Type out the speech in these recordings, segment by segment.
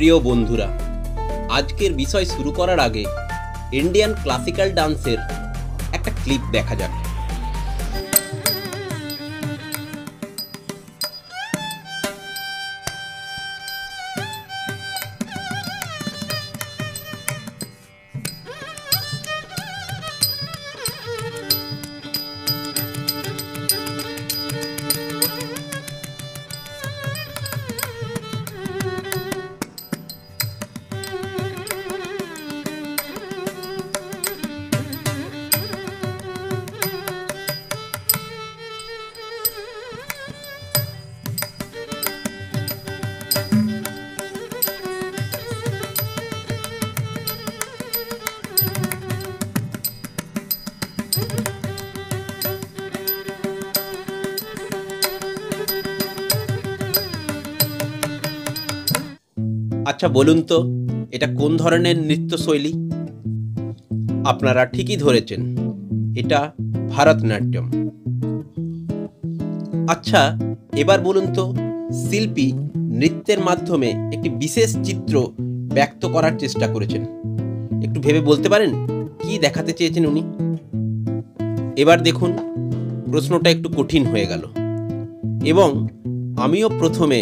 প্রিয় বন্ধুরা, আজকের বিষয় শুরু করার আগে ইন্ডিয়ান ক্লাসিক্যাল ডান্সের একটা ক্লিপ দেখা যাক। আচ্ছা বলুন তো, এটা কোন ধরনের নৃত্যশৈলী? আপনারা ঠিকই ধরেছেন, এটা ভারতনাট্যম। আচ্ছা এবার বলুন তো, শিল্পী নৃত্যের মাধ্যমে একটি বিশেষ চিত্র ব্যক্ত করার চেষ্টা করেছেন। একটু ভেবে বলতে পারেন কি দেখাতে চেয়েছেন উনি? এবার দেখুন, প্রশ্নটা একটু কঠিন হয়ে গেল এবং আমিও প্রথমে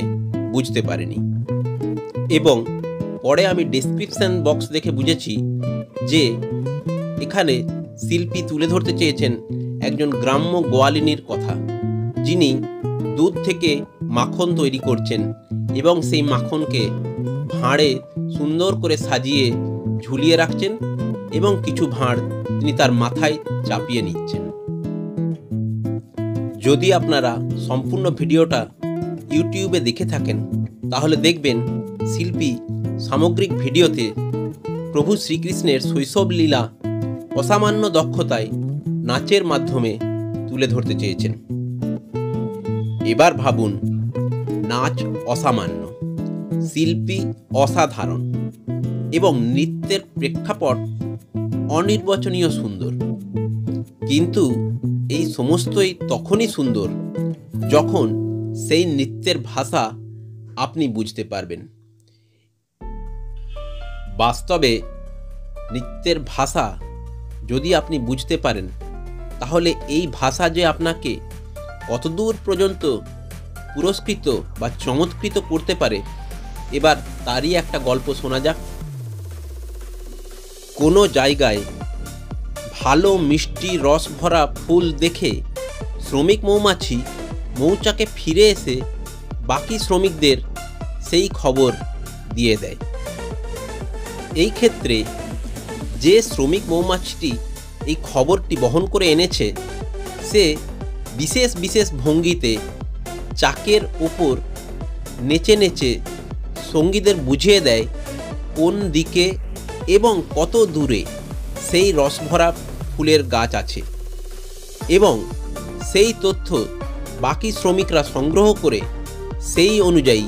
বুঝতে পারিনি, এবং পরে আমি ডেসক্রিপশন বক্স দেখে বুঝেছি যে এখানে শিল্পী তুলে ধরতে চেয়েছেন একজন গ্রাম্য গোয়ালিনীর কথা, যিনি দুধ থেকে মাখন তৈরি করছেন এবং সেই মাখনকে ভাঁড়ে সুন্দর করে সাজিয়ে ঝুলিয়ে রাখছেন এবং কিছু ভাঁড় তিনি তার মাথায় চাপিয়ে নিচ্ছেন। যদি আপনারা সম্পূর্ণ ভিডিওটা ইউটিউবে দেখে থাকেন তাহলে দেখবেন শিল্পী সামগ্রিক ভিডিওতে প্রভু শ্রীকৃষ্ণের শৈশব লীলা অসামান্য দক্ষতায় নাচের মাধ্যমে তুলে ধরতে চেয়েছেন। এবার ভাবুন, নাচ অসামান্য, শিল্পী অসাধারণ এবং নৃত্যের প্রেক্ষাপট অনির্বচনীয় সুন্দর। কিন্তু এই সমস্তই তখনই সুন্দর যখন সেই নৃত্যের ভাষা আপনি বুঝতে পারবেন। বাস্তবে নৃত্যের ভাষা যদি আপনি বুঝতে পারেন তাহলে এই ভাষা যে আপনাকে কতদূর পর্যন্ত পুরস্কৃত বা চমৎকৃত করতে পারে, এবার তারই একটা গল্প শোনা যাক। কোনো জায়গায় ভালো মিষ্টি রস ভরা ফুল দেখে শ্রমিক মৌমাছি মৌচাকে ফিরে এসে বাকি শ্রমিকদের সেই খবর দিয়ে দেয়। এই ক্ষেত্রে যে শ্রমিক মৌমাছিটি এই খবরটি বহন করে এনেছে, সে বিশেষ বিশেষ ভঙ্গিতে চাকের ওপর নেচে নেচে সঙ্গীদের বুঝিয়ে দেয় কোন দিকে এবং কত দূরে সেই রসভরা ফুলের গাছ আছে, এবং সেই তথ্য বাকি শ্রমিকরা সংগ্রহ করে সেই অনুযায়ী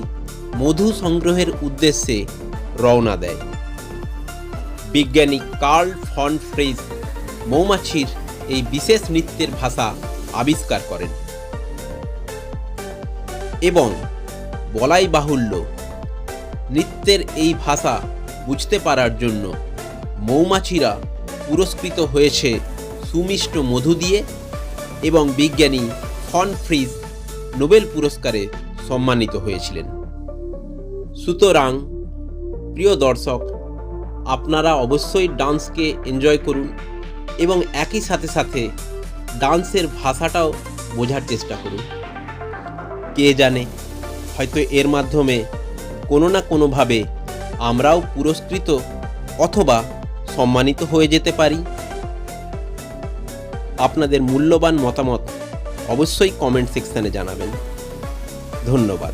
মধু সংগ্রহের উদ্দেশ্যে রওনা দেয়। বিজ্ঞানী কার্ল ফন ফ্রেজ মৌমাছির এই বিশেষ নৃত্যের ভাষা আবিষ্কার করেন, এবং বলাই বাহুল্য নৃত্যের এই ভাষা বুঝতে পারার জন্য মৌমাছিরা পুরস্কৃত হয়েছে সুমিষ্ট মধু দিয়ে, এবং বিজ্ঞানী ফন ফ্রিজ নোবেল পুরস্কারে সম্মানিত হয়েছিলেন। সুতরাং প্রিয় দর্শক, আপনারা অবশ্যই ডান্সকে এনজয় করুন এবং একই সাথে সাথে ডান্সের ভাষাটাও বোঝার চেষ্টা করুন। কে জানে, হয়তো এর মাধ্যমে কোনো না কোনোভাবে আমরাও পুরস্কৃত অথবা সম্মানিত হয়ে যেতে পারি। আপনাদের মূল্যবান মতামত অবশ্যই কমেন্ট সেকশনে জানাবেন। ধন্যবাদ।